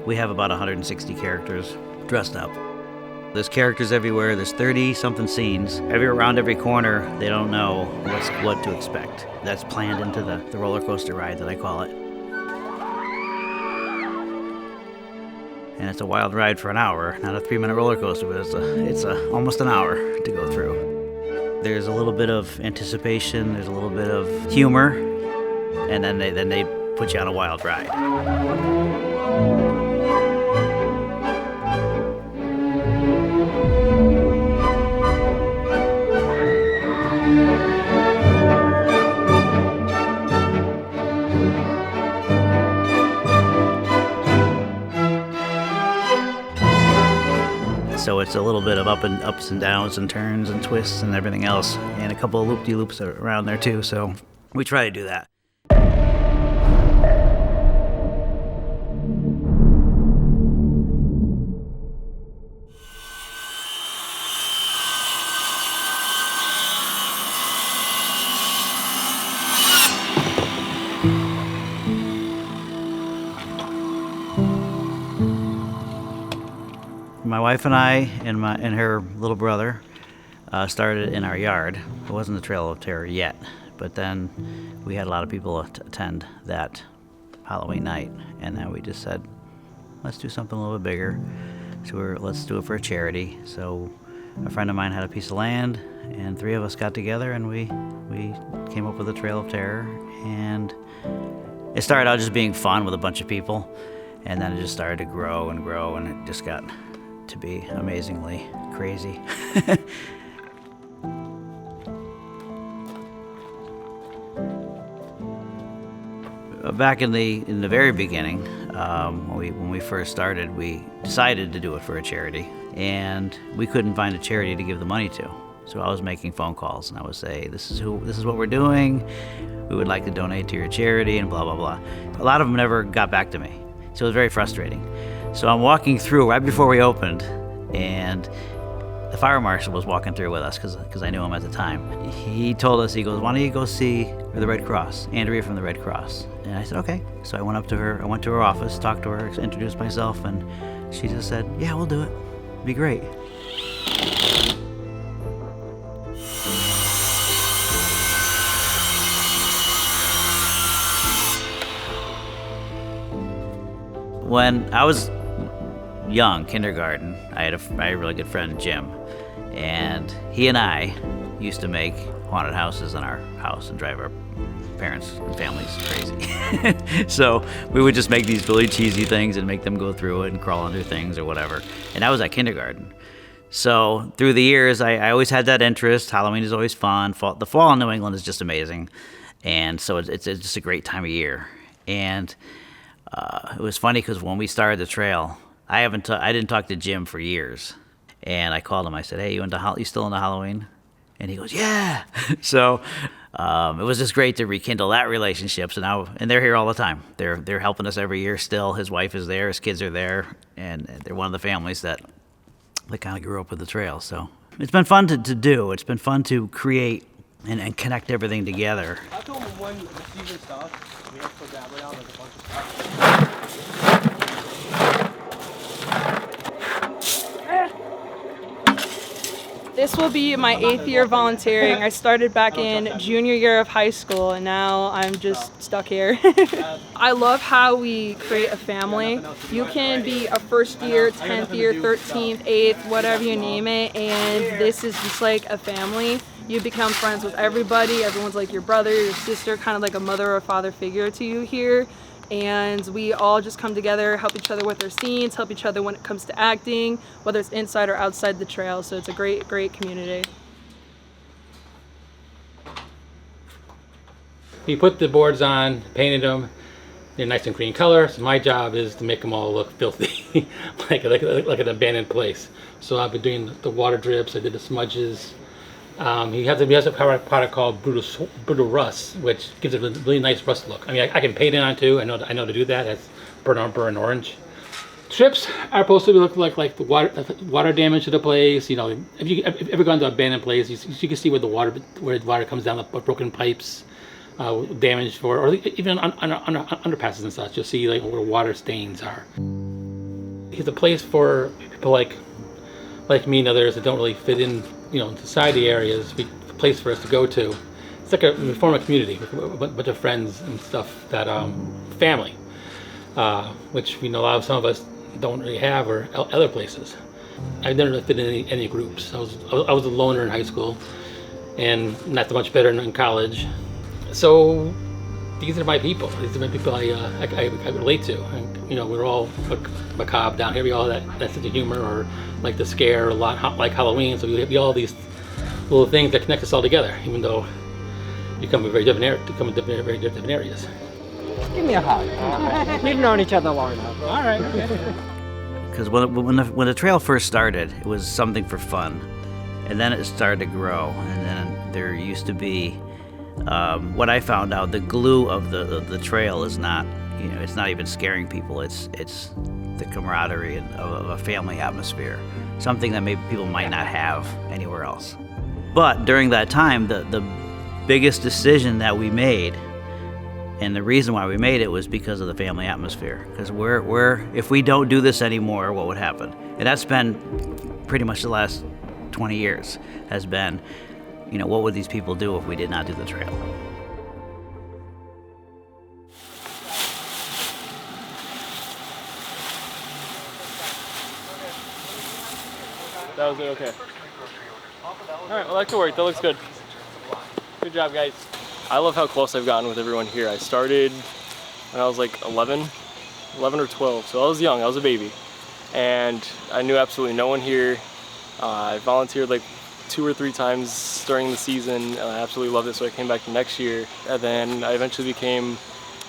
We have about 160 characters dressed up. There's characters everywhere. There's 30-something scenes. Around every corner, they don't know what to expect. That's planned into the roller coaster ride that I call it. And it's a wild ride for an hour, not a 3-minute roller coaster, but it's almost an hour to go through. There's a little bit of anticipation, there's a little bit of humor, and then they put you on a wild ride. So it's a little bit of ups and downs and turns and twists and everything else, and a couple of loop-de-loops around there too, so we try to do that. My wife and I and her little brother started in our yard. It wasn't the Trail of Terror yet, but then we had a lot of people attend that Halloween night, and then we just said, let's do something a little bit bigger. So let's do it for a charity. So a friend of mine had a piece of land, and 3 of us got together, and we came up with the Trail of Terror. And it started out just being fun with a bunch of people, and then it just started to grow, and it just got to be amazingly crazy. Back in the very beginning, when we first started, we decided to do it for a charity, and we couldn't find a charity to give the money to. So I was making phone calls, and I would say, this is what we're doing. We would like to donate to your charity, and blah blah blah. A lot of them never got back to me, so it was very frustrating. So I'm walking through right before we opened, and the fire marshal was walking through with us because I knew him at the time. He told us, he goes, why don't you go see the Red Cross, Andrea from the Red Cross? And I said, okay. So I went up to her, I went to her office, talked to her, introduced myself, and she just said, yeah, we'll do it. It'd be great. When I was young, kindergarten, I had a really good friend, Jim, and he and I used to make haunted houses in our house and drive our parents and families crazy. So we would just make these really cheesy things and make them go through it and crawl under things or whatever. And I was at kindergarten. So through the years, I always had that interest. Halloween is always fun. The fall in New England is just amazing. And so it's just a great time of year. And it was funny because when we started the trail, I didn't talk to Jim for years, and I called him. I said, "Hey, you still into Halloween?" And he goes, "Yeah." So it was just great to rekindle that relationship. So now, and they're here all the time. They're helping us every year still. His wife is there, his kids are there, and they're one of the families that kind of grew up with the trail. So it's been fun to do. It's been fun to create and connect everything together. I told him when the season starts, we have to put that around like a bunch of stuff. This will be my 8th year volunteering. I started back in junior year of high school, and now I'm just stuck here. I love how we create a family. You can be a first year, 10th year, 13th, 8th, whatever you name it, and this is just like a family. You become friends with everybody. Everyone's like your brother, your sister, kind of like a mother or father figure to you here. And we all just come together, help each other with our scenes, help each other when it comes to acting, whether it's inside or outside the trail. So it's a great, great community. We put the boards on, painted them. They're nice and clean color. So my job is to make them all look filthy, like an abandoned place. So I've been doing the water drips. I did the smudges. He has a product called Brutal Rust, which gives it a really nice rust look. I mean, I can paint it on too. I know to do that. It's burnt umber and orange. Trips are supposed to look like the water damage to the place. You know, if you've ever gone to an abandoned place, you can see where the water comes down, the broken pipes, damage for, or even on underpasses and such. You'll see like where water stains are. It's a place for people like me and others that don't really fit in, you know, into society areas. A place for us to go to. It's like we form a community with a bunch of friends and stuff that family, which we know some of us don't really have, or other places. I never really fit in any groups. I was a loner in high school, and not so much better in college. So these are my people. These are my people I relate to. And, you know, we're all macabre down here. We all have that sense of humor, or like to scare a lot, like Halloween. So we have all these little things that connect us all together, even though you come from very different areas. Give me a hug. We've known each other long enough. All right. Because when the trail first started, it was something for fun, and then it started to grow, and then there used to be what I found out, the glue of the trail is not, you know, it's not even scaring people. It's the camaraderie of a family atmosphere, something that maybe people might not have anywhere else. But during that time, the biggest decision that we made, and the reason why we made it, was because of the family atmosphere. Because if we don't do this anymore, what would happen? And that's been pretty much the last 20 years, has been, you know, what would these people do if we did not do the trail? That was it, okay. Alright, well that could work, that looks good. Good job, guys. I love how close I've gotten with everyone here. I started when I was like 11 or 12, so I was young, I was a baby. And I knew absolutely no one here. I volunteered like 2 or 3 times during the season, and I absolutely loved it, so I came back the next year. And then I eventually became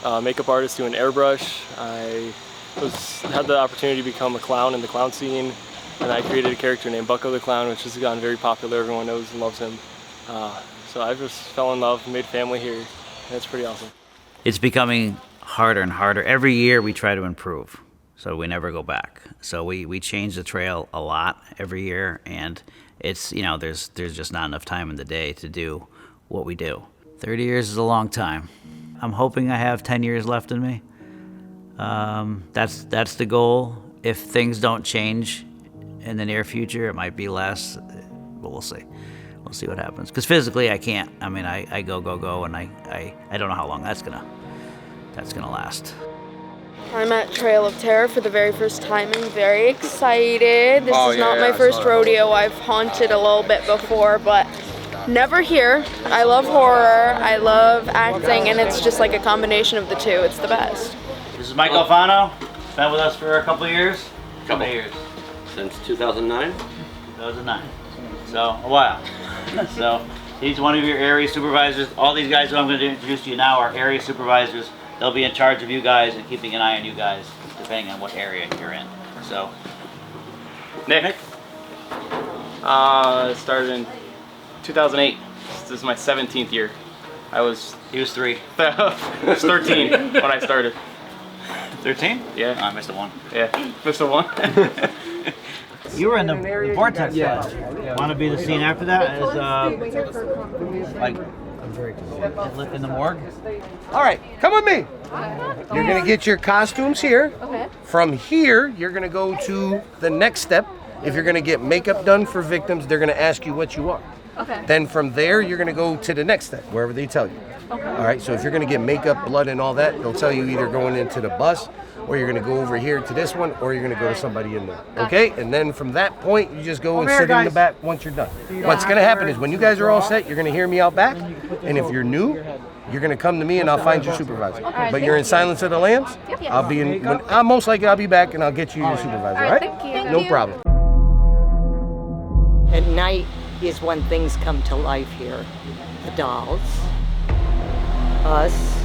a makeup artist doing airbrush. I had the opportunity to become a clown in the clown scene, and I created a character named Bucko the Clown, which has gotten very popular. Everyone knows and loves him. So I just fell in love, made family here, and it's pretty awesome. It's becoming harder and harder. Every year we try to improve, so we never go back. So we change the trail a lot every year, and it's, you know, there's just not enough time in the day to do what we do. 30 years is a long time. I'm hoping I have 10 years left in me. That's the goal. If things don't change in the near future, it might be less, but we'll see. We'll see what happens. Because physically I can't. I mean, I go, and I don't know how long that's gonna last. I'm at Trail of Terror for the very first time. I'm very excited. This is not my first rodeo. I've haunted a little bit before, but never here. I love horror, I love acting, and it's just like a combination of the two. It's the best. This is Mike Alfano. Been with us for a couple of years. Couple years. Since 2009? 2009. So, a while. So, he's one of your area supervisors. All these guys who I'm going to introduce to you now are area supervisors. They'll be in charge of you guys and keeping an eye on you guys, depending on what area you're in. So, Nick. Started in 2008. This is my 17th year. He was 3. I was 13 when I started. 13? Yeah. Oh, I missed a 1. Yeah, missed a 1. You were in the Vortex Lodge. Want to be the scene after that? As like in the morgue? All right, come with me. You're gonna get your costumes here. Okay. From here, you're gonna go to the next step. If you're gonna get makeup done for victims, they're gonna ask you what you are. Okay. Then from there, you're gonna go to the next step, wherever they tell you. Okay. All right, so if you're gonna get makeup, blood, and all that, they'll tell you either going into the bus, or you're gonna go over here to this one, or you're gonna go to somebody in there. Okay? And then from that point, you just go and sit in the back once you're done. What's gonna happen is when you guys are all set, you're gonna hear me out back, and if you're new, you're gonna come to me and I'll find your supervisor. But you're in Silence of the Lambs. I'll be in. I'll most likely I'll be back and I'll get you your supervisor. All right? Thank you. No problem. At night is when things come to life here. The dolls, us,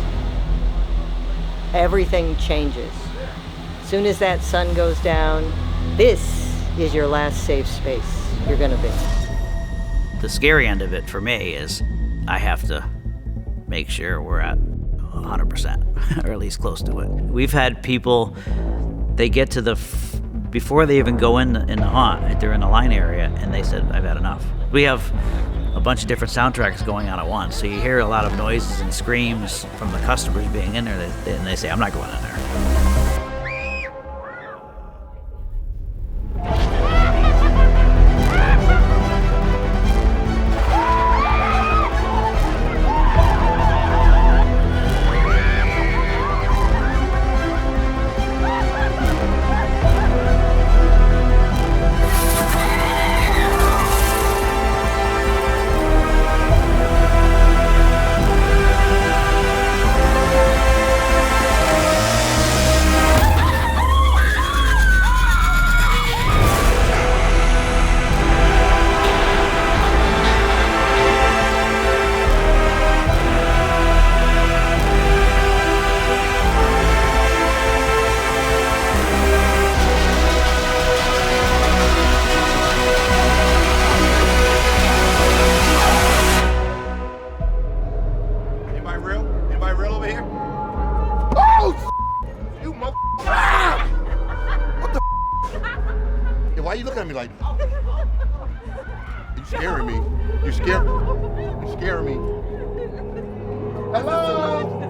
everything changes. As soon as that sun goes down, this is your last safe space you're gonna be. The scary end of it for me is I have to make sure we're at 100%, or at least close to it. We've had people they get to before they even go in the haunt, they're in the line area, and they said, I've had enough. We have a bunch of different soundtracks going on at once, so you hear a lot of noises and screams from the customers being in there, and they say, I'm not going in there. Anybody real over here? Oh, you mother. Ah! What the? Yeah, why are you looking at me like that? You scaring me. You scaring me. Hello?